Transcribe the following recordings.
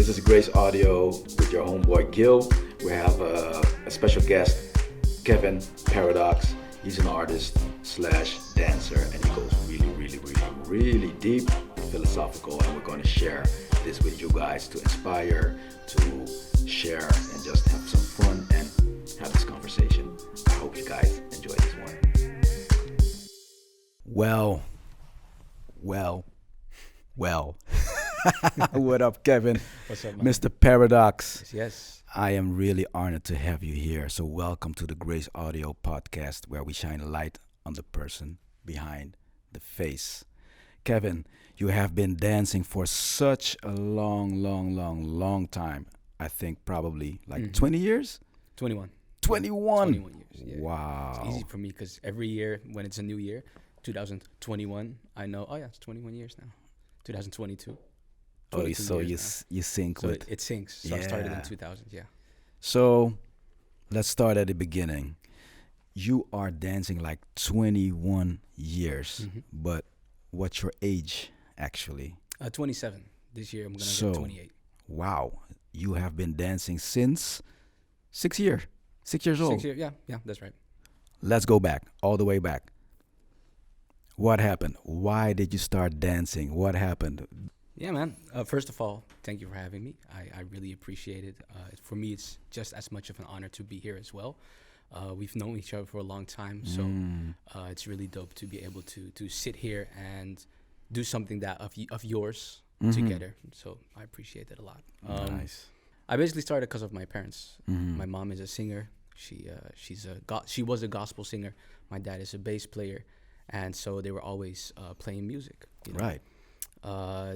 This is Grace Audio with your homeboy Gil. We have a special guest, Kevin Paradox. He's an artist slash dancer, and he goes really deep, philosophical, and we're going to share this with you guys to inspire, to share, and just have some fun and have this conversation. I hope you guys enjoy this one. Well. What up, Kevin? What's up, man? Mr. Paradox. Yes. I am really honored to have you here. So welcome to the Grace Audio podcast, where we shine a light on the person behind the face. Kevin, you have been dancing for such a long time. I think probably like 20 years? 21. 21? 21 years, yeah. Wow. It's easy for me because every year when it's a new year, 2021, I know, it's 21 years now. 2022. Oh, so you sync so with... it syncs. So I started in 2000, yeah. So let's start at the beginning. You are dancing like 21 years, but what's your age actually? 27. This year I'm going to get 28. Wow. You have been dancing since 6 years. 6 years old. 6 years, yeah, that's right. Let's go back, all the way back. What happened? Why did you start dancing? What happened? Yeah, man. First of all, thank you for having me. I really appreciate it. For me, it's just as much of an honor to be here as well. We've known each other for a long time, so it's really dope to be able to sit here and do something that of yours together. So I appreciate that a lot. Nice. I basically started because of my parents. My mom is a singer. She was a gospel singer. My dad is a bass player, and so they were always playing music. You know? Right.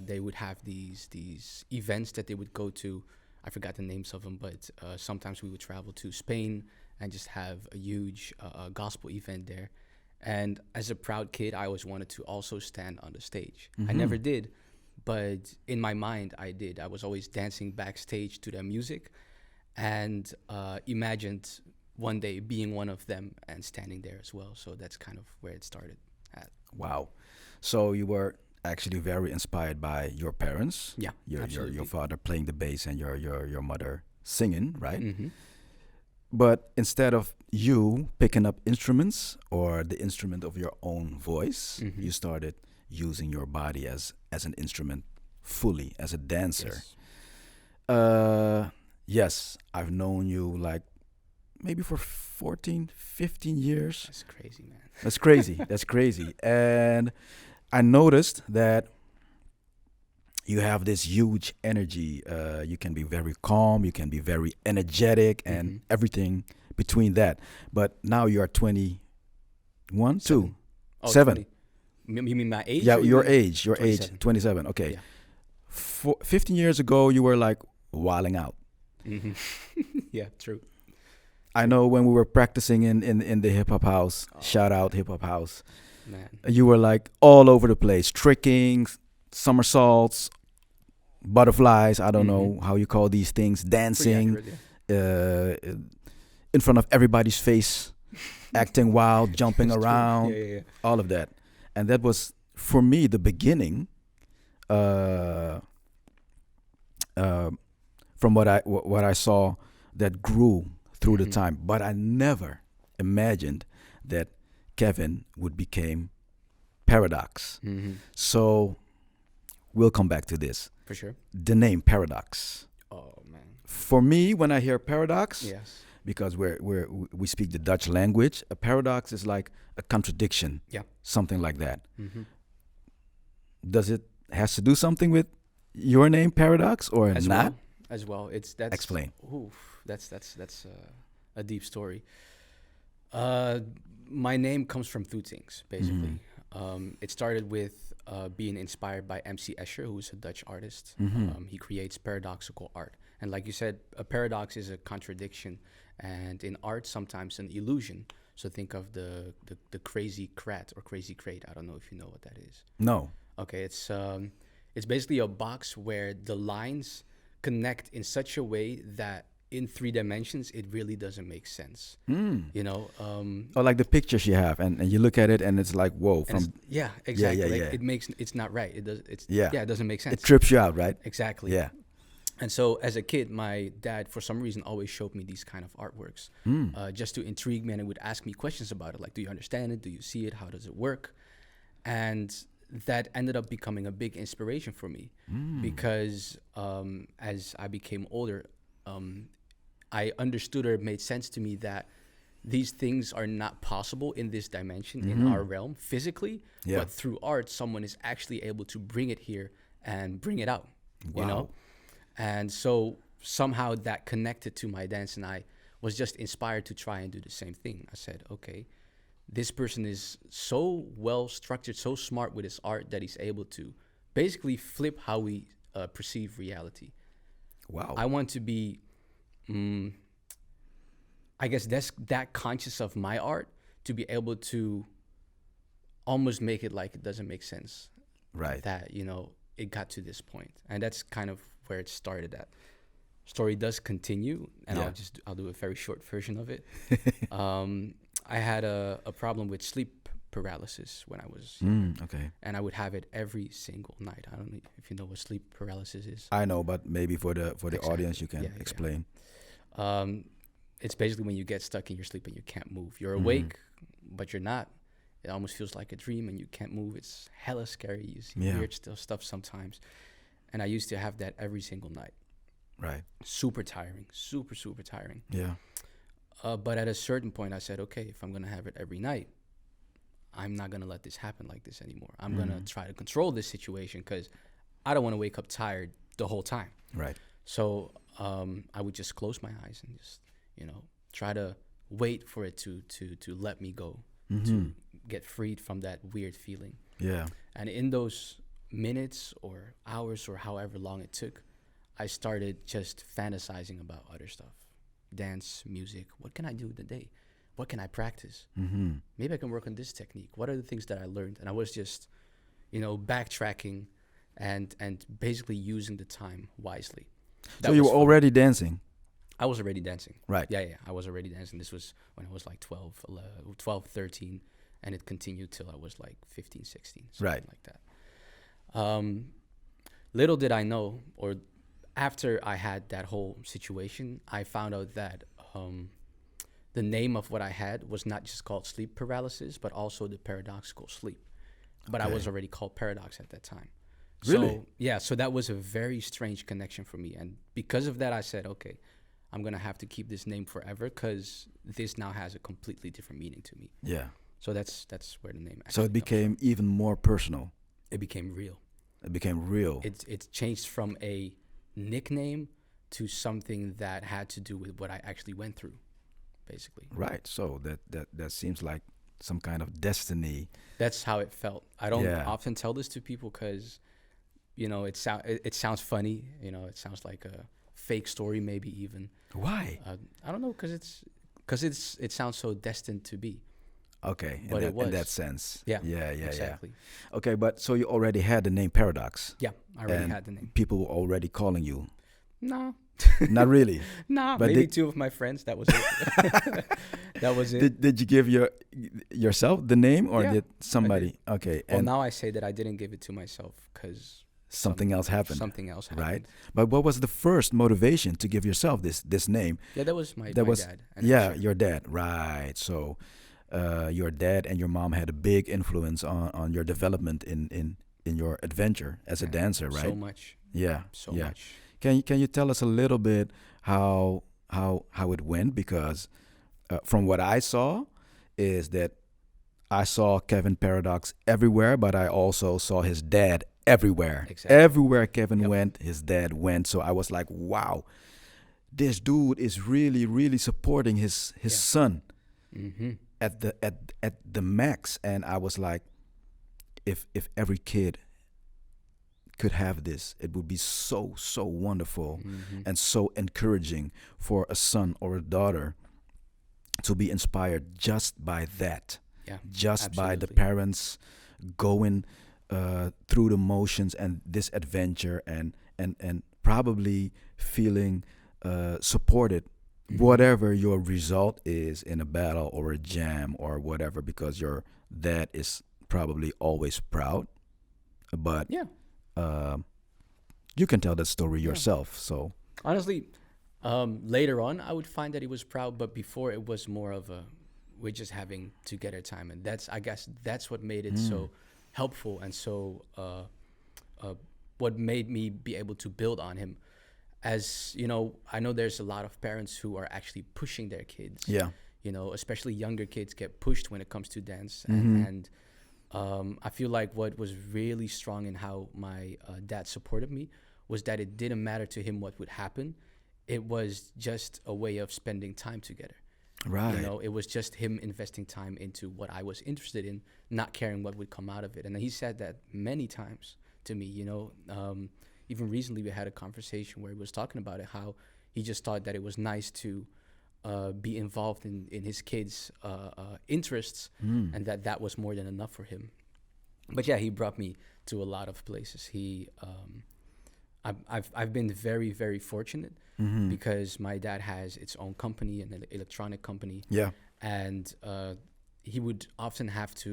They would have these events that they would go to. I forgot the names of them, but sometimes we would travel to Spain and just have a huge gospel event there. And as a proud kid, I always wanted to also stand on the stage. I never did, but in my mind, I did. I was always dancing backstage to their music and imagined one day being one of them and standing there as well. So that's kind of where it started at. Wow. So you were actually very inspired by your parents. Yeah, absolutely. Your father playing the bass and your mother singing, right? Mm-hmm. But instead of you picking up instruments or the instrument of your own voice, you started using your body as an instrument fully, as a dancer. Yes. Yes, I've known you like maybe for 14, 15 years. That's crazy, man. That's crazy. That's crazy. And I noticed that you have this huge energy. You can be very calm. You can be very energetic and everything between that. But now you are 21, 2, 7. 20. You mean my age? Yeah, your age, 27. 27. Okay. Yeah. 15 years ago, you were like wilding out. Yeah, true. I know when we were practicing in the hip hop house, shout out hip hop house, Man. you were like all over the place, tricking, somersaults, butterflies, I don't know how you call these things, dancing in front of everybody's face, acting wild, jumping around, all of that. And that was, for me, the beginning from what I saw that grew through the time. But I never imagined that Kevin would become Paradox. So we'll come back to this. For sure. The name Paradox. Oh, man. For me, when I hear paradox, Yes. because we speak the Dutch language, a paradox is like a contradiction. Yeah. Something like that. Does it has to do something with your name Paradox or As not? well. As well. That's Explain. That's a deep story. My name comes from two things, basically. It started with being inspired by MC Escher, who's a Dutch artist. He creates paradoxical art. And like you said, a paradox is a contradiction. And in art, sometimes an illusion. So think of the crazy crat or crazy crate. I don't know if you know what that is. No. Okay, it's basically a box where the lines connect in such a way that in 3 dimensions, it really doesn't make sense. You know, or like the pictures you have, and you look at it, and it's like, whoa, yeah, exactly. Yeah. It's not right. It does. It doesn't make sense. It trips you out, right? Exactly. Yeah. And so as a kid, my dad, for some reason, always showed me these kind of artworks just to intrigue me, and he would ask me questions about it. Like, do you understand it? Do you see it? How does it work? And that ended up becoming a big inspiration for me because as I became older, I understood, or it made sense to me that these things are not possible in this dimension, in our realm physically, but through art, someone is actually able to bring it here and bring it out, you know? And so somehow that connected to my dance, and I was just inspired to try and do the same thing. I said, okay, this person is so well structured, so smart with his art that he's able to basically flip how we perceive reality. Wow. I want to be, I guess that's that conscious of my art to be able to almost make it like it doesn't make sense. Right. That, you know, it got to this point. And that's kind of where it started at. Story does continue, and I'll do a very short version of it. I had a problem with sleep paralysis when I was young, and I would have it every single night. I don't know if you know what sleep paralysis is. I know, but maybe for the audience you can explain. It's basically when you get stuck in your sleep and you can't move. You're awake, but you're not. It almost feels like a dream, and you can't move. It's hella scary. You see weird stuff sometimes. And I used to have that every single night. Right. Super tiring. Super tiring. Yeah. But at a certain point, I said, okay, if I'm going to have it every night, I'm not going to let this happen like this anymore. I'm going to try to control this situation because I don't want to wake up tired the whole time. Right. So I would just close my eyes and just, you know, try to wait for it to let me go, to get freed from that weird feeling. Yeah. And in those minutes or hours or however long it took, I started just fantasizing about other stuff. Dance, music. What can I do today? What can I practice? Maybe I can work on this technique. What are the things that I learned? And I was just, you know, backtracking and basically using the time wisely. So you were already dancing? I was already dancing. Right. Yeah. I was already dancing. This was when I was like 12, 13, and it continued till I was like 15, 16, something like that. Little did I know, or after I had that whole situation, I found out that the name of what I had was not just called sleep paralysis, but also the paradoxical sleep. But I was already called Paradox at that time. Really? So that was a very strange connection for me. And because of that, I said, okay, I'm going to have to keep this name forever because this now has a completely different meaning to me. Yeah. So that's where the name actually So it became even more personal. It became real. It became real. It changed from a nickname to something that had to do with what I actually went through, basically. Right. So that seems like some kind of destiny. That's how it felt. I don't often tell this to people because, you know, it sounds funny. You know, it sounds like a fake story, maybe even. Why? I don't know, because it sounds so destined to be. Okay, but in that sense. Yeah, exactly. Yeah. Okay, but so you already had the name Paradox. Yeah, I already had the name. People were already calling you. No. Not really. No, but maybe two of my friends. That was it. That was it. Did you give yourself the name, or did somebody? Okay. Well, now I say that I didn't give it to myself because something else happened. Something else happened. Right. But what was the first motivation to give yourself this name? Yeah, that was my dad. Yeah, your dad. Right. So your dad and your mom had a big influence on your development in your adventure as a dancer, right? So much. Yeah. So much. Can you tell us a little bit how it went? Because from what I saw is that I saw Kevin Paradox everywhere, but I also saw his dad everywhere. Exactly. Everywhere Kevin went, his dad went. So I was like, wow, this dude is really, really supporting his son at the max. And I was like, if every kid could have this, it would be so wonderful and so encouraging for a son or a daughter to be inspired just by that. Yeah, just absolutely. By the parents going through the motions and this adventure and probably feeling supported, whatever your result is in a battle or a jam or whatever, because your dad is probably always proud, but you can tell that story Yeah. yourself. So Honestly, later on, I would find that he was proud, but before it was more of a we're just having together time, and that's I guess that's what made it so helpful and so what made me be able to build on him. As you know, I know there's a lot of parents who are actually pushing their kids. yeah, You know, especially younger kids get pushed when it comes to dance, Mm-hmm. and I feel like what was really strong in how my dad supported me was that it didn't matter to him what would happen. It was just a way of spending time together. Right. You know, it was just him investing time into what I was interested in, not caring what would come out of it. And he said that many times to me. You know, even recently we had a conversation where he was talking about it, how he just thought that it was nice to be involved in his kids' interests, and that was more than enough for him. But yeah, he brought me to a lot of places. I've been very, very fortunate because my dad has its own company, an electronic company, Yeah. and he would often have to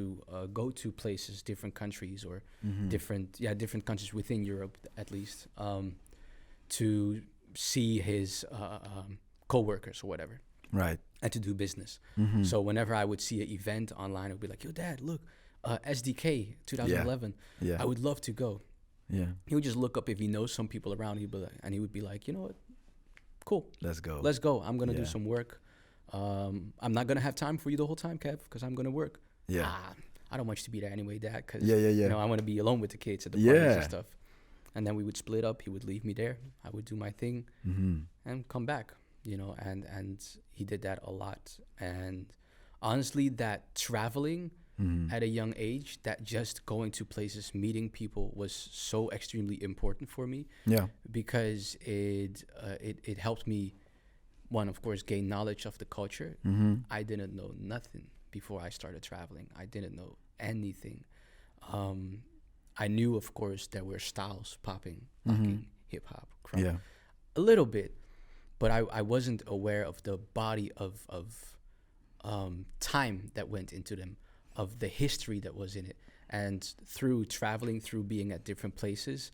go to places, different countries, or different countries within Europe at least, to see his co-workers or whatever, Right. and to do business. So whenever I would see an event online, I would be like, "Yo, Dad, look, SDK 2011. Yeah. I would love to go." Yeah. He would just look up if he knows some people around. He would be like, "You know what? Cool, Let's go. let's go. I'm gonna do Yeah. some work. I'm not gonna have time for you the whole time, Kev, because I'm gonna work." Yeah. I don't want you to be there anyway, Dad, because Yeah. you know I want to be alone with the kids at the parties Yeah. and stuff. And then we would split up. He would leave me there. I would do my thing and come back. You know, and he did that a lot. And honestly, that traveling at a young age, that just going to places, meeting people, was so extremely important for me Yeah. because it helped me, one, of course, gain knowledge of the culture. I didn't know nothing before I started traveling. I didn't know anything. I knew, of course, there were styles popping, locking, hip hop, crunk, Yeah. a little bit, but I wasn't aware of the body of time that went into them, of the history that was in it. And through traveling, through being at different places,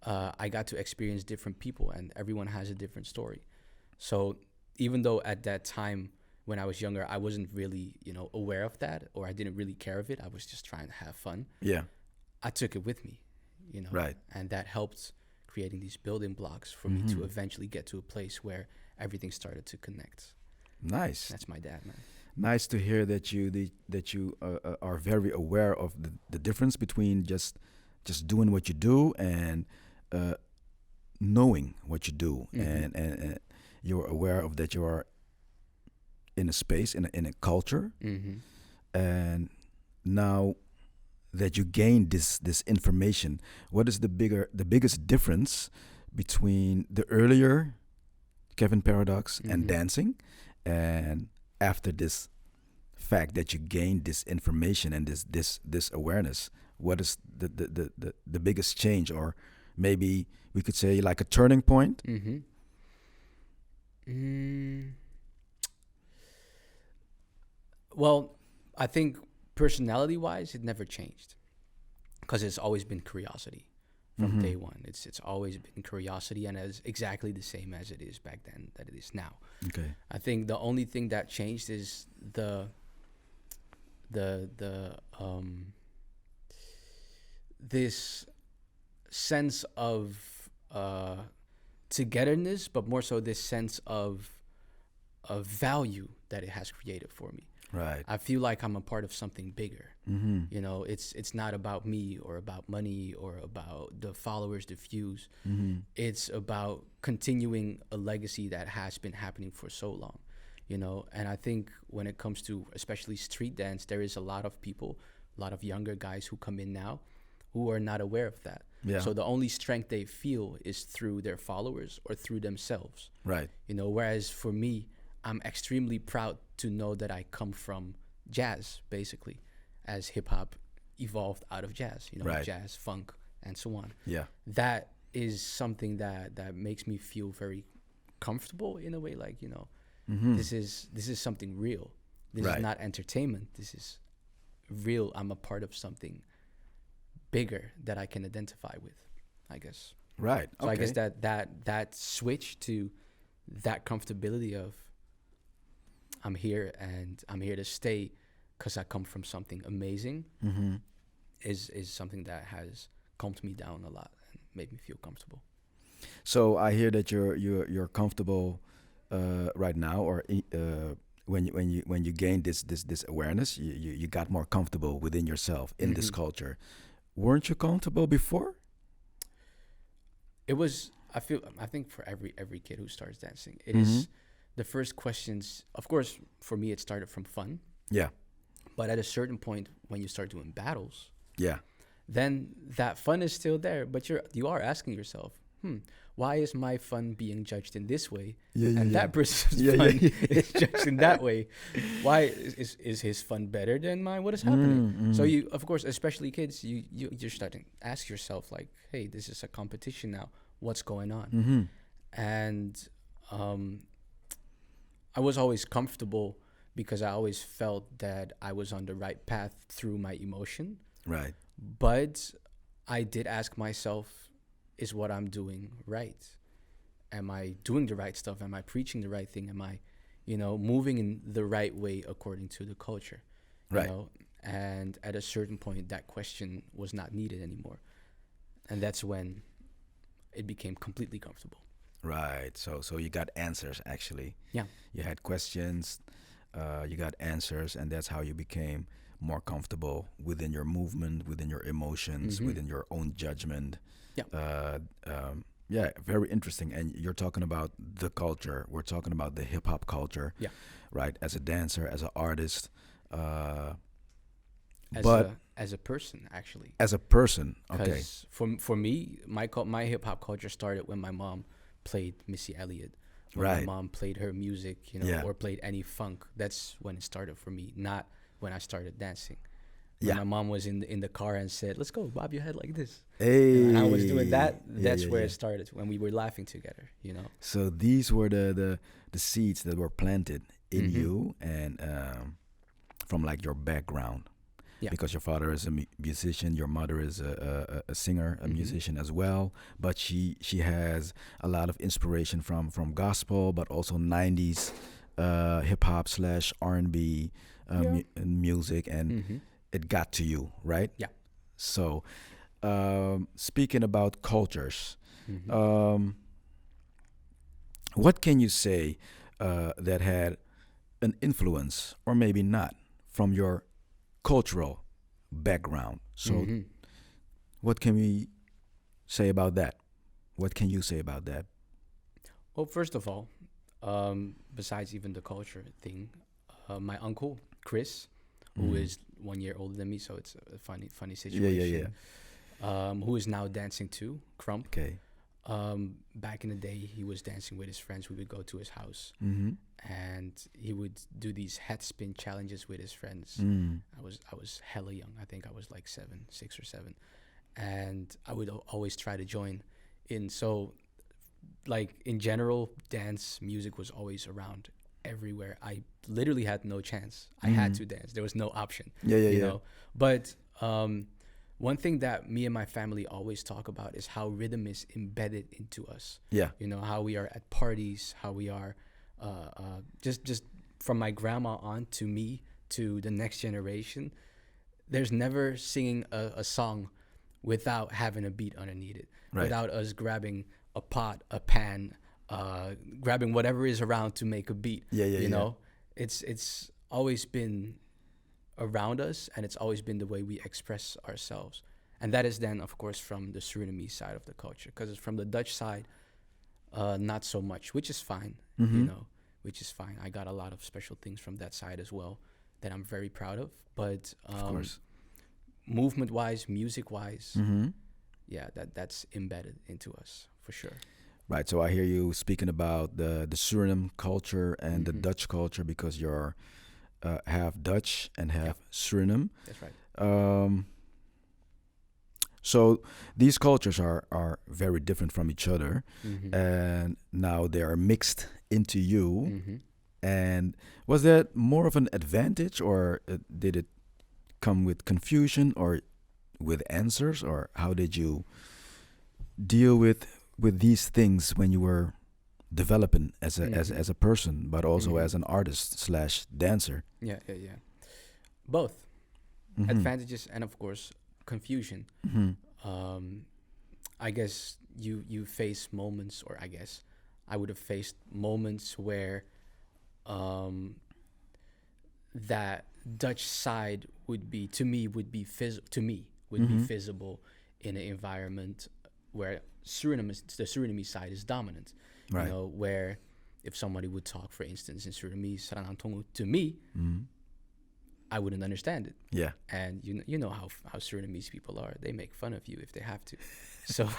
I got to experience different people, and everyone has a different story. So even though at that time when I was younger, I wasn't really, you know, aware of that, or I didn't really care of it, I was just trying to have fun. Yeah. I took it with me, you know, Right. and that helped creating these building blocks for me to eventually get to a place where everything started to connect. Nice. That's my dad, man. Nice to hear that you are very aware of the difference between just doing what you do and knowing what you do, and you're aware of that you are in a space, in a culture, and now that you gain this information, what is the biggest difference between the earlier Kevin Paradox and dancing, and after this fact that you gained this information and this awareness? What is the biggest change, or maybe we could say like a turning point? Well, I think personality-wise, it never changed because it's always been curiosity from day one. It's always been curiosity, and it's exactly the same as it is back then that it is now. Okay. I think the only thing that changed is this sense of togetherness, but more so this sense of value that it has created for me. Right. I feel like I'm a part of something bigger. You know, it's not about me or about money or about the followers, the views. It's about continuing a legacy that has been happening for so long, you know. And I think when it comes to especially street dance, there is a lot of people, a lot of younger guys who come in now who are not aware of that. Yeah. So the only strength they feel is through their followers or through themselves. Right. You know, whereas for me, I'm extremely proud to know that I come from jazz, basically, as hip hop evolved out of jazz, you know, Right. jazz, funk, and so on. Yeah. That is something that makes me feel very comfortable in a way, like, you know, this is something real. This Right. is not entertainment. This is real. I'm a part of something bigger that I can identify with, I guess. Right. So I guess Okay. that switch to that comfortability of I'm here and I'm here to stay because I come from something amazing Mm-hmm. is something that has calmed me down a lot and made me feel comfortable. So I hear that you're comfortable right now, or when you gain this awareness, you got more comfortable within yourself in this Hmm. culture. Weren't you comfortable before? It was I think for every kid who starts dancing, it Mm-hmm. is the first questions. Of course, for me, it started from fun, Yeah. but at a certain point, when you start doing battles, Yeah. then that fun is still there, but you are asking yourself, why is my fun being judged in this way Yeah. Yeah. and Yeah. that person's Yeah. fun Yeah. is judged in that way? Why is his fun better than mine? What is happening? So Mm. you, of course, especially kids, you're starting to ask yourself like, hey, this is a competition now, what's going on? Mm-hmm. And um, I was always comfortable because I always felt that I was on the right path through my emotion. Right. But I did ask myself, is what I'm doing right? Am I doing the right stuff? Am I preaching the right thing? Am I, moving in the right way according to the culture? You Right. know, and at a certain point, that question was not needed anymore, and that's when it became completely comfortable. Right. So you got answers actually. Yeah. You had questions, you got answers, and that's how you became more comfortable within your movement, within your emotions, Mm-hmm. within your own judgment. Yeah. Yeah, very interesting. And you're talking about the culture. We're talking about the hip hop culture, Yeah. right? As a dancer, as an artist, uh, As but a person, actually. as a person, okay, Because for me, my hip hop culture started when my mom played Missy Elliott. When my right? mom played her music, Yeah, or played any funk. That's when it started for me, not when I started dancing. When yeah. my mom was in the car and said, "Let's go, bob your head like this," and I was doing Hey, that. yeah, That's yeah, where yeah. it started when we were laughing together. So these were the seeds that were planted in Mm-hmm. you, and from like your background, Yeah. because your father is a musician, your mother is a singer, a Mm-hmm. musician as well. But she has a lot of inspiration from gospel, but also '90s hip hop slash R&B Yeah. music, and Mm-hmm. it got to you, right? Yeah. So, speaking about cultures, Mm-hmm. um, what can you say that had an influence, or maybe not, from your cultural background? So, Mm-hmm. what can we say about that? What can you say about that? Well, first of all, besides even the culture thing, my uncle Chris, who Mhm. is 1 year older than me, so it's a funny Yeah, yeah, yeah. situation. Who is now dancing too, Crump. Okay. Back in the day, he was dancing with his friends. We would go to his house, Mm-hmm. and he would do these head spin challenges with his friends. Mm. I was hella young. I think I was like 6 or 7, and I would always try to join in. So, like in general, dance music was always around everywhere. I literally had no chance. I had Mhm. to dance. There was no option, Yeah, yeah, you yeah. know. But one thing that me and my family always talk about is how rhythm is embedded into us. Yeah. How we are at parties, how we are just from my grandma on to me to the next generation. There's never singing a song without having a beat underneath it, Right. without us grabbing a pot, a pan, grabbing whatever is around to make a beat. Yeah, yeah, You yeah. know, it's always been around us, and it's always been the way we express ourselves. And that is then, of course, from the Surinamese side of the culture, because from the Dutch side, not so much, which is fine, Mm-hmm. which is fine. I got a lot of special things from that side as well that I'm very proud of. But Of course. movement wise, music wise, Mm-hmm. yeah, that's embedded into us for sure. Right. So I hear you speaking about the Suriname culture and the Hmm. Dutch culture, because you're half Dutch and Yeah, half Suriname. that's right. Um, so these cultures are very different from each other, Hmm. and now they are mixed into you. Hmm. And was that more of an advantage, or did it come with confusion, or with answers, or how did you deal with these things when you were developing as a Mm-hmm. as a person, but also Mm-hmm. as an artist slash dancer? Yeah, yeah, yeah. Both Mm-hmm. advantages and of course confusion. Mm-hmm. Um, I guess you face moments, or I guess I would have faced moments where um, that Dutch side would be to me would be to me would be Mm-hmm. visible in an environment where the Surinamese side is dominant. You Right. know, where if somebody would talk, for instance, in Surinamese, Sarangan Tongo, to me, Mm-hmm. I wouldn't understand it. Yeah. And you know how Surinamese people are. They make fun of you if they have to. So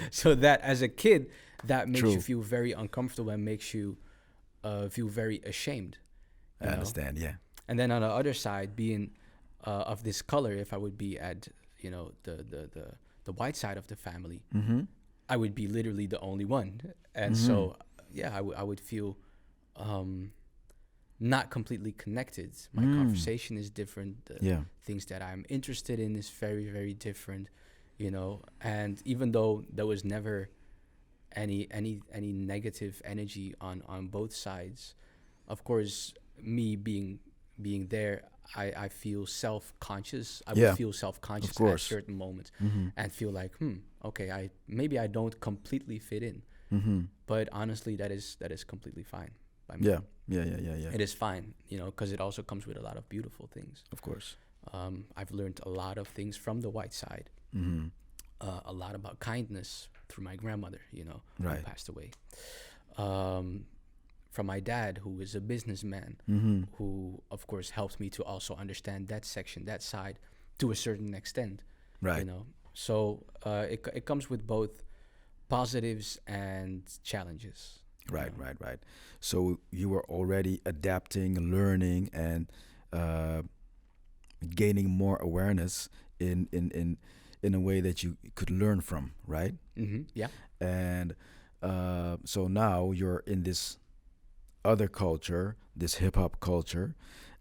so that as a kid, that makes you True. feel very uncomfortable and makes you feel very ashamed. I You know. understand. Yeah. And then on the other side, being of this color, if I would be at the white side of the family, Mm-hmm. I would be literally the only one. And Mm-hmm. so yeah, I would feel um, not completely connected. My conversation is different. The Yeah. things that I'm interested in is very, very different, you know. And even though there was never any negative energy on both sides, of course, me being there, I feel self-conscious. I would Yeah. feel Of self-conscious at course. certain moments Mm-hmm. and feel like, okay, I don't completely fit in. Mm-hmm. But honestly, that is completely fine by me. Yeah. Yeah. Yeah. Yeah. Yeah. It is fine, you know, because it also comes with a lot of beautiful things. Of course. I've learned a lot of things from the white side, Mm-hmm. a lot about kindness through my grandmother, you know, who Right. passed away. Um, from my dad, who is a businessman, Mm-hmm. who, of course, helped me to also understand that section, that side, to a certain extent, you Right. know. So it comes with both positives and challenges. You Right. know? Right. Right. So you were already adapting, learning, and uh, gaining more awareness in a way that you could learn from, right? Yeah. And so now you're in this other culture, this hip hop culture,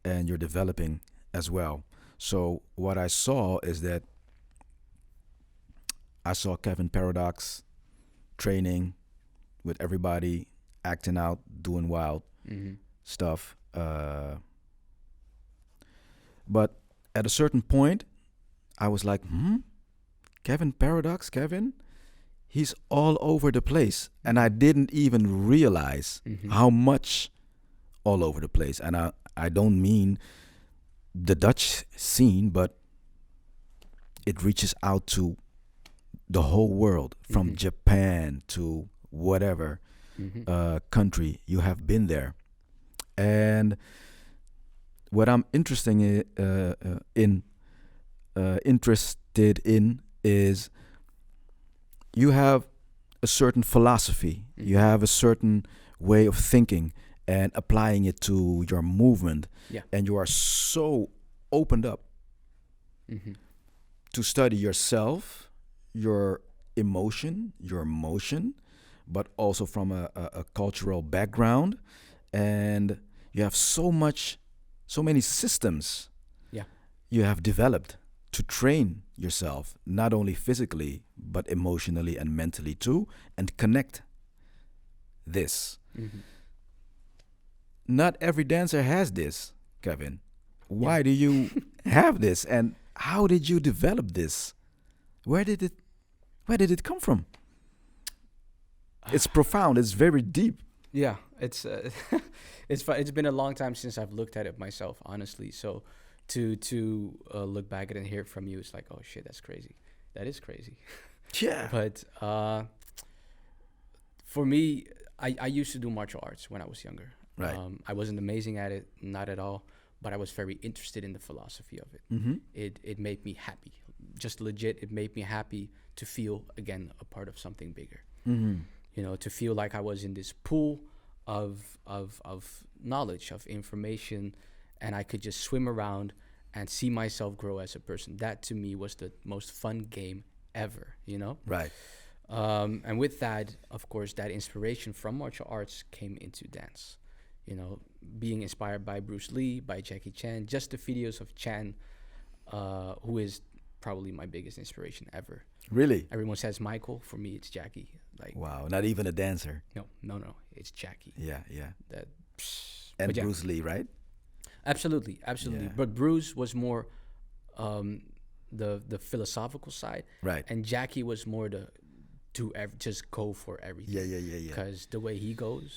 and you're developing as well. So what I saw is that I saw Kevin Paradox training with everybody, acting out, doing wild Mm-hmm. stuff. But at a certain point, I was like, Kevin Paradox, Kevin, he's all over the place. And I didn't even realize Mm-hmm. how much all over the place. And I don't mean the Dutch scene, but it reaches out to the whole world, from Mm-hmm. Japan to whatever Mm-hmm. country you have been there. And what I'm interested in is you have a certain philosophy, you Mm-hmm. have a certain way of thinking and applying it to your movement, Yeah. and you are so opened up Mm-hmm. to study yourself, your emotion, your motion, but also from a cultural background. And you have so many systems Yeah. you have developed to train yourself, not only physically, but emotionally and mentally too, and connect this. Mm-hmm. Not every dancer has this, Kevin. Yeah. Why do you have this, and how did you develop this? Where did it come from? It's profound. It's very deep. Yeah. It's been a long time since I've looked at it myself, honestly. So to look back at it and hear it from you, it's like, oh shit, that's crazy. That is crazy. Yeah. But for me, I used to do martial arts when I was younger. Right. I wasn't amazing at it, not at all, but I was very interested in the philosophy of it. Mm-hmm. It made me happy. Just legit, it made me happy to feel again a part of something bigger. Mm-hmm. You know, to feel like I was in this pool of knowledge, of information, and I could just swim around and see myself grow as a person. That to me was the most fun game ever, you know? Right. And with that, of course, that inspiration from martial arts came into dance. You know, being inspired by Bruce Lee, by Jackie Chan, just the videos of Chan, who is probably my biggest inspiration ever. Really? Everyone says Michael. For me, it's Jackie. Like, Wow, not even a dancer. no, it's Jackie. Yeah, yeah. That, And but yeah, Bruce Lee, right? absolutely. Yeah. But Bruce was more um, the philosophical side, Right. and Jackie was more the just go for everything. Yeah, yeah, yeah, yeah. Because the way he goes,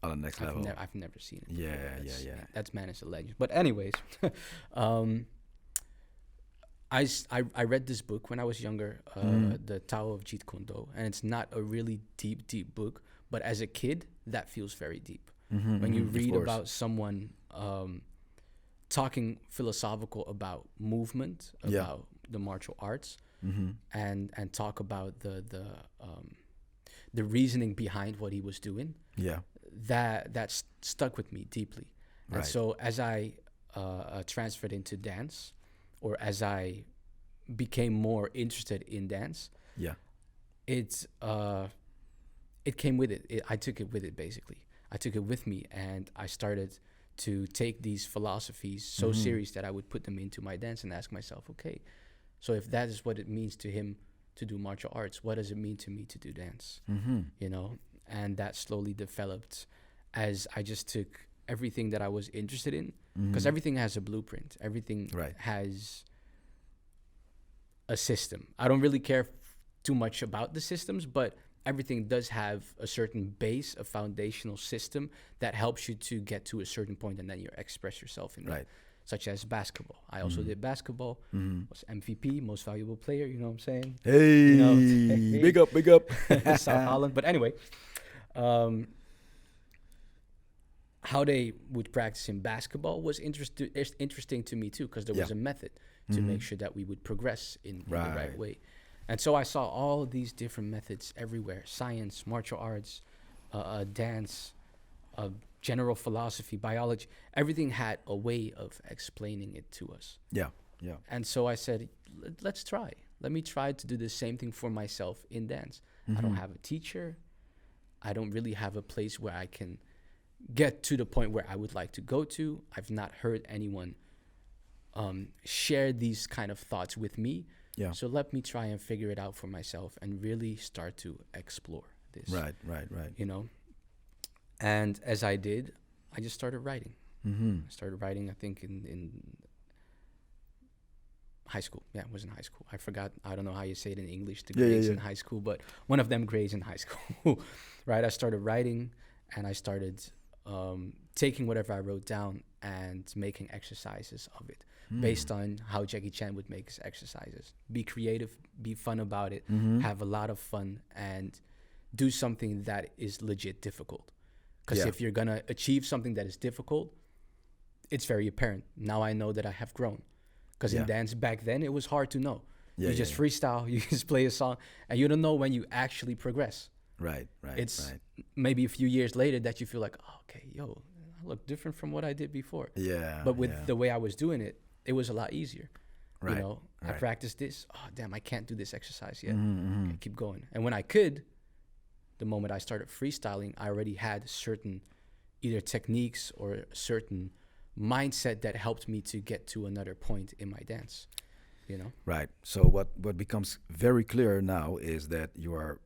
On the next level. I've never seen it. Yeah, before. yeah. That's man is a legend. But anyways, um, I read this book when I was younger, The Tao of Jeet Kune Do, and it's not a really deep book, but as a kid, that feels very deep. When you read course. about someone talking philosophical about movement, Yeah. about the martial arts, and talk about the reasoning behind what he was doing, Yeah. that stuck with me deeply. And Right. so as I transferred into dance, or as I became more interested in dance, Yeah. it came with it. I took it with it, basically. I took it with me, and I started to take these philosophies so serious that I would put them into my dance and ask myself, okay, so if that is what it means to him to do martial arts, what does it mean to me to do dance? You know, and that slowly developed as I just took everything that I was interested in, because everything has a blueprint. Everything Right. has a system. I don't really care too much about the systems, but everything does have a certain base, a foundational system that helps you to get to a certain point, and then you express yourself in that. Right. Such as basketball. I also did basketball, was MVP, most valuable player, you know what I'm saying? Hey, You know, big up, big up. South Holland. But anyway, how they would practice in basketball was interesting to me too, because there was Yeah. a method to make sure that we would progress in the right Right. way. And so I saw all of these different methods everywhere: science, martial arts, dance, general philosophy, biology. Everything had a way of explaining it to us. Yeah, yeah. And so I said, let's try. Let me try to do the same thing for myself in dance. I don't have a teacher. I don't really have a place where I can get to the point where I would like to go to. I've not heard anyone share these kind of thoughts with me. Yeah. So let me try and figure it out for myself and really start to explore this. Right. You know? And as I did, I just started writing. I started writing, I think, in high school. Yeah, it was in high school. I forgot. I don't know how you say it in English, the grades in high school, but one of them grades in high school, right? I started writing, and I started taking whatever I wrote down and making exercises of it based on how Jackie Chan would make his exercises. Be creative, be fun about it, have a lot of fun, and do something that is legit difficult. Because if you're going to achieve something that is difficult, it's very apparent. Now I know that I have grown. Because in dance back then, it was hard to know. You just freestyle, you just play a song, and you don't know when you actually progress. Right. It's maybe a few years later that you feel like, oh, okay, yo, I look different from what I did before. Yeah. But with the way I was doing it, it was a lot easier. Right. You know, I Right. practiced this. Oh, damn, I can't do this exercise yet. Okay, keep going. And when I could, the moment I started freestyling, I already had certain either techniques or certain mindset that helped me to get to another point in my dance, you know? Right. So what becomes very clear now is that you are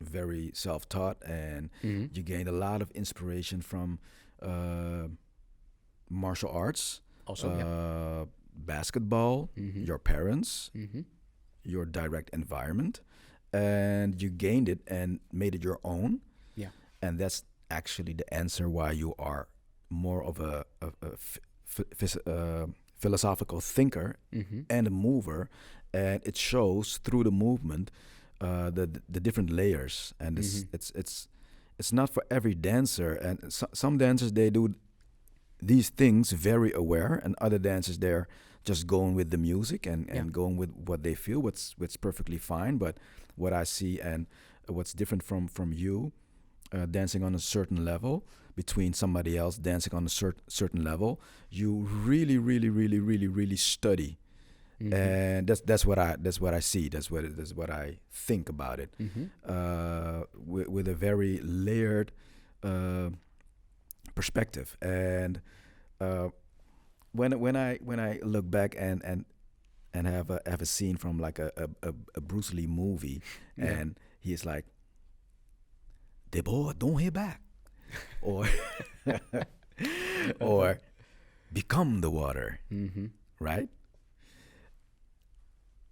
very self-taught, and you gained a lot of inspiration from martial arts, Also, basketball, your parents, your direct environment, and you gained it and made it your own. Yeah. And that's actually the answer why you are more of a philosophical thinker and a mover, and it shows through the movement, the different layers, and it's not for every dancer, and some dancers, they do these things very aware, and other dancers, they're just going with the music and going with what they feel, what's perfectly fine. But what I see and what's different from you, dancing on a certain level, between somebody else dancing on a certain level, you really study, and that's what I see. That's what I think about it. With a very layered perspective. And when I look back and and have a scene from like a Bruce Lee movie, Yeah. and he's like, "The boy don't hit back," or or become the water, Mm-hmm. right?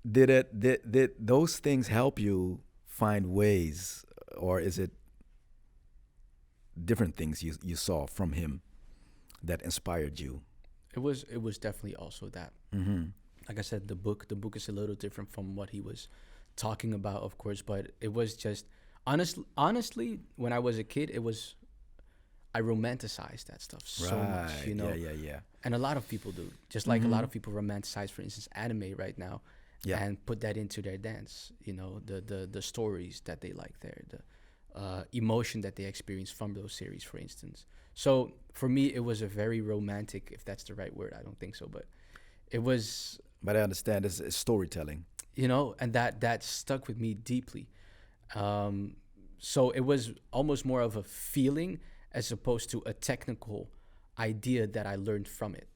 Did those things help you find ways, or is it different things you saw from him that inspired you? It was definitely also that. Mm-hmm. Like I said, the book is a little different from what he was talking about, of course, but it was just honestly, when I was a kid, it was I romanticized that stuff so much, Right. Yeah. Yeah. Yeah. and a lot of people do. Just like a lot Mm-hmm. of people romanticize, for instance, anime right now, Yeah. and put that into their dance. The stories that they like there, the emotion that they experience from those series, for instance. So for me, it was a very romantic, if that's the right word. I don't think so, but it was, But I understand it's storytelling. and that stuck with me deeply. Um, so it was almost more of a feeling as opposed to a technical idea that I learned from it.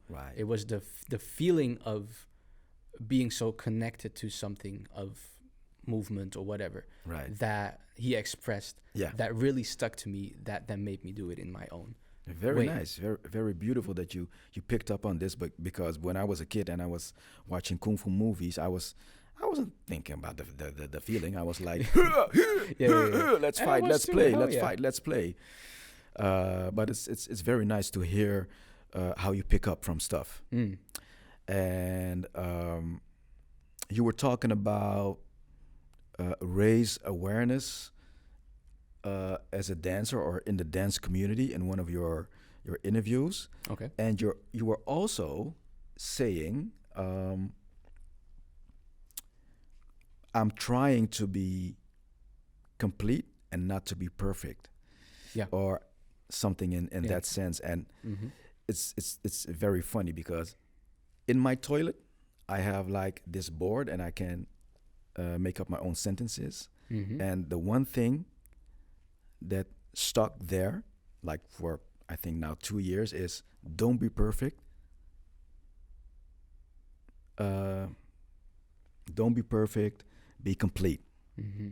Right. It was the feeling of being so connected to something of movement or whatever Right. that he expressed Yeah. that really stuck to me, that then made me do it in my own Very way. nice, very beautiful that you picked up on this. But because when I was a kid and I was watching kung fu movies, I wasn't thinking about the feeling. I was like, Yeah. let's And I fight, was let's too, play, hell let's yeah. fight, let's play. But it's very nice to hear how you pick up from stuff. Mm. And you were talking about raise awareness as a dancer or in the dance community in one of your interviews, Okay. and you were also saying, I'm trying to be complete and not to be perfect, Yeah. or something in Yeah. that sense. And Mm-hmm. it's very funny because in my toilet I have like this board and I can make up my own sentences. Mm-hmm. And the one thing that stuck there, like for I think now 2 years, is don't be perfect. Uh, don't be perfect. Be complete. Mm-hmm.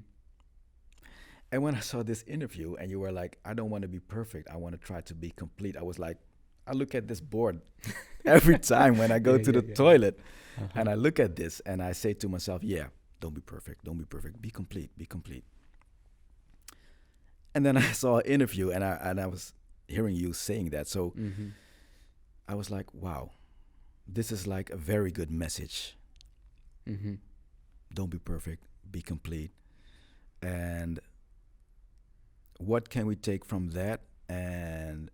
And when I saw this interview and you were like, I don't want to be perfect. I want to try to be complete. I was like, I look at this board every time when I go Yeah, to yeah, the yeah. toilet, Uh-huh. and I look at this and I say to myself, yeah, don't be perfect. Don't be perfect. Be complete. Be complete. And then I saw an interview and I was hearing you saying that. So Mm-hmm. I was like, wow, this is like a very good message. Mm-hmm. Don't be perfect. Be complete. And what can we take from that? And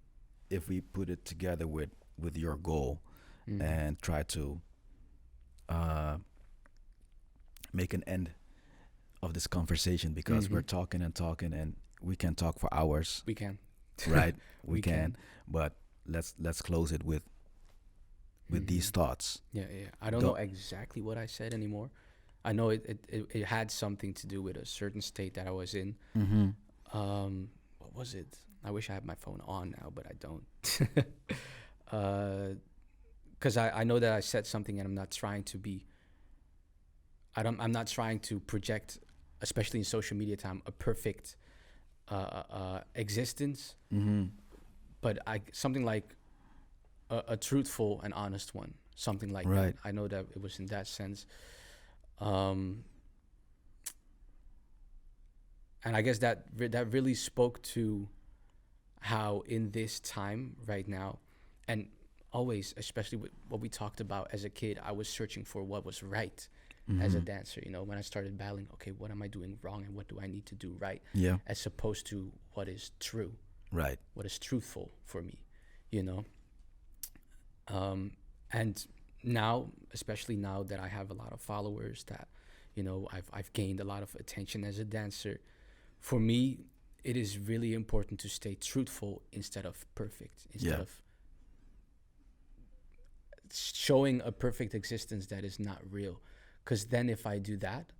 if we put it together with your goal Mm-hmm. and try to uh, make an end of this conversation, because Mm-hmm. we're talking and talking and we can talk for hours, We can. right? we We can. can. But let's close it with these Mm-hmm. thoughts. Yeah, yeah. I don't know exactly what I said anymore. I know it had something to do with a certain state that I was in. Mm-hmm. What was it? I wish I had my phone on now, but I don't. Because I know that I said something, and I'm not trying to be. I'm not trying to project, especially in social media time, a perfect existence, Mm-hmm. but something like a truthful and honest one, something like Right. that. I know that it was in that sense. And I guess that really spoke to how in this time right now, and always, especially with what we talked about as a kid, I was searching for what was right as a Mm-hmm. dancer. When I started battling, okay, what am I doing wrong and what do I need to do right, Yeah. as opposed to what is true, Right. what is truthful for me, you know. And now, especially now that I have a lot of followers, that I've gained a lot of attention as a dancer. For me, it is really important to stay truthful instead of perfect, instead Yeah. of showing a perfect existence that is not real. Because then if I do that,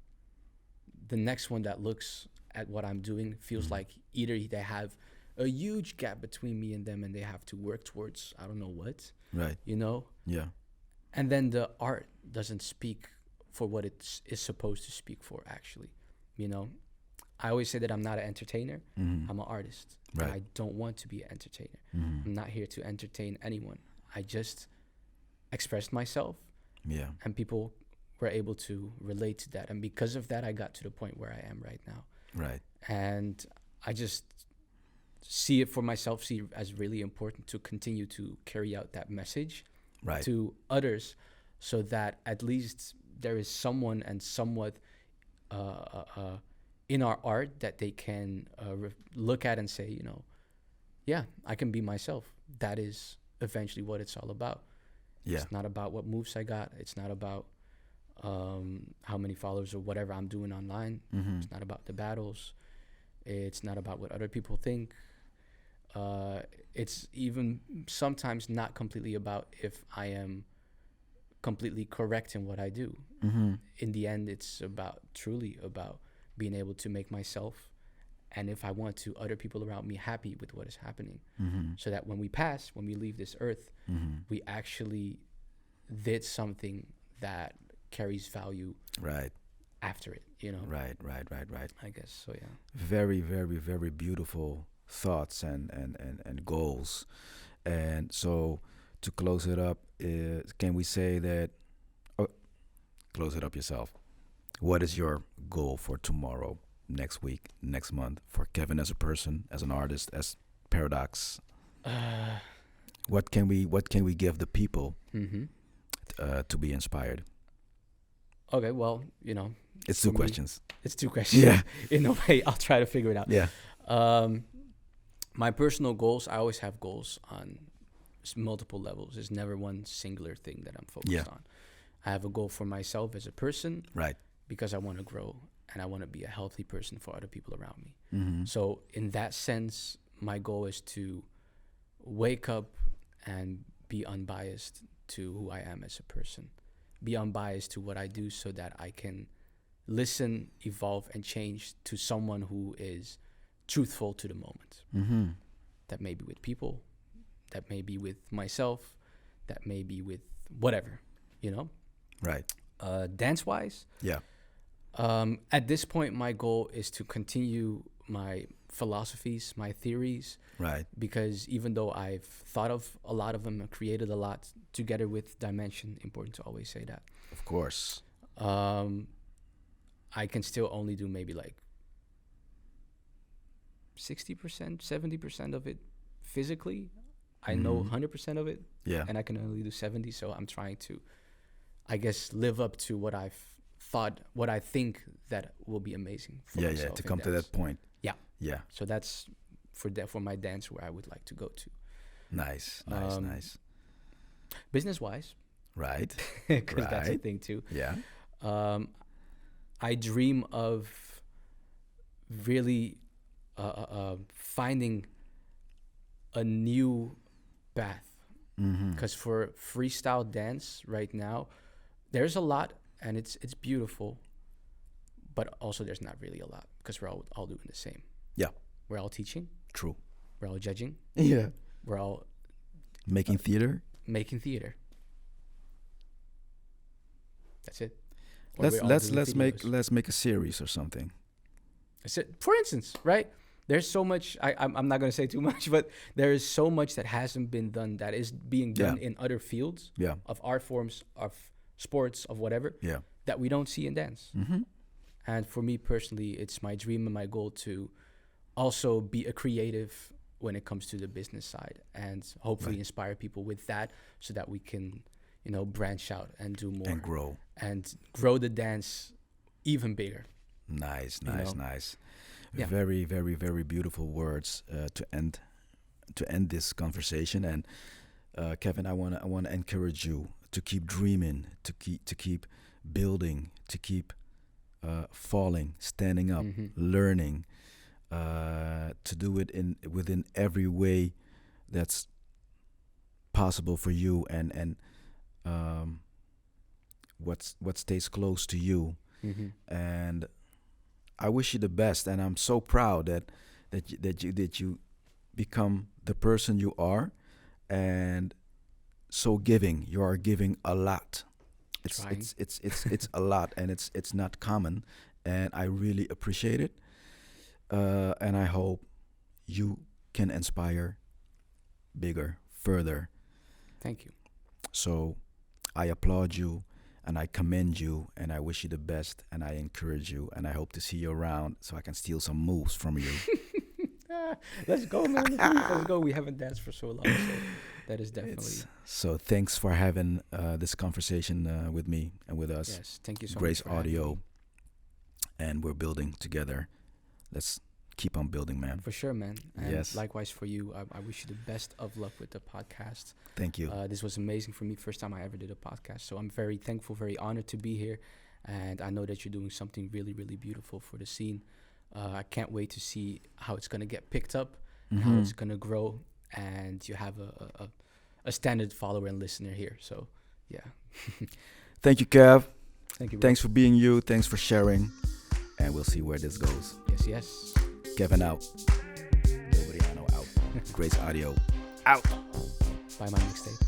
the next one that looks at what I'm doing feels Mhm. like either they have a huge gap between me and them and they have to work towards I don't know what, Right. you know? Yeah. and then the art doesn't speak for what is supposed to speak for, actually. You know, I always say that I'm not an entertainer. I'm an artist. Right. I don't want to be an entertainer. I'm not here to entertain anyone. I just expressed myself, Yeah. and people were able to relate to that. And because of that, I got to the point where I am right now. Right. And I just see it for myself, see it as really important to continue to carry out that message Right. to others, so that at least there is someone and somewhat in our art that they can look at and say, you know, yeah, I can be myself. That is eventually what it's all about. Yeah. It's not about what moves I got. It's not about how many followers or whatever I'm doing online. It's not about the battles. It's not about what other people think. It's even sometimes not completely about if I am completely correct in what I do. In the end, it's truly about being able to make myself, and if I want to, other people around me happy with what is happening, so that when we leave this earth, we actually did something that carries value Right. after it, you know. Right. I guess so. Yeah. Very, very, very beautiful thoughts and goals. And so to close it up, can we say that, oh, close it up yourself. What is your goal for tomorrow, next week, next month, for Kevin as a person, as an artist, as Paradox? What can we give the people to be inspired? Okay, well, you know, It's two for me, questions. it's two questions. Yeah. In a way, I'll try to figure it out. Yeah. My personal goals, I always have goals on multiple levels. There's never one singular thing that I'm focused on. I have a goal for myself as a person, Right. because I want to grow and I want to be a healthy person for other people around me. So in that sense, my goal is to wake up and be unbiased to who I am as a person, be unbiased to what I do, so that I can listen, evolve, and change to someone who is truthful to the moment. That may be with people, that may be with myself, that may be with whatever, you know. Right. Dance-wise, Yeah. at this point, my goal is to continue my philosophies, my theories, Right. because even though I've thought of a lot of them and created a lot together with Dimension, important to always say that, Of course. I can still only do maybe like 60%, 70% of it physically. I know 100% of it, Yeah. and I can only do 70. So I'm trying to, I guess, live up to what I've thought, what I think that will be amazing for Yeah. myself To in come to dance. that point. Yeah. Yeah. So that's for my dance where I would like to go to. Nice. Nice. Business-wise, Right. because that's a Right. thing too. Yeah. I dream of really finding a new path, because for freestyle dance right now, there's a lot and it's beautiful, but also there's not really a lot, because we're all doing the same. Yeah. We're all teaching, True. we're all judging, Yeah. we're all Making theater. making theater. That's it. Or we're all Let's doing videos. let's make a series or something. That's it. For instance, right? There's so much. I'm not gonna say too much, but there is so much that hasn't been done that is being done in other fields Yeah. of art forms, of sports, of whatever, Yeah. that we don't see in dance. And for me personally, it's my dream and my goal to also be a creative when it comes to the business side, and hopefully inspire people with that, so that we can, branch out and do more And grow. grow the dance even bigger. Nice. Yeah. Very, very, very beautiful words to end this conversation. And Kevin, I wanna encourage you to keep dreaming, to keep building, to keep falling, standing up, learning, to do it within every way that's possible for you, and what stays close to you. And I wish you the best, and I'm so proud that you become the person you are, and so giving. You are giving a lot. Trying. It's a lot, and it's not common, and I really appreciate it. And I hope you can inspire bigger, further. Thank you. So I applaud you and I commend you and I wish you the best and I encourage you and I hope to see you around so I can steal some moves from you. Let's go, man. Let's go. We haven't danced for so long, so that is definitely. So thanks for having this conversation with me and with us. Yes, thank you so Grace much. For having Audio, me. and we're building together. Let's keep on building, man. For sure, man. And Yes. likewise for you. I wish you the best of luck with the podcast. Thank you. This was amazing for me. First time I ever did a podcast. So I'm very thankful, very honored to be here. And I know that you're doing something really, really beautiful for the scene. I can't wait to see how it's going to get picked up, how it's going to grow. And you have a standard follower and listener here. So, yeah. Thank you, Kev. Thank you. Bro. Thanks for being you. Thanks for sharing. And we'll see where this goes. Yes, yes. Kevin out. Silveriano out. Grace Audio out. Buy my mixtape.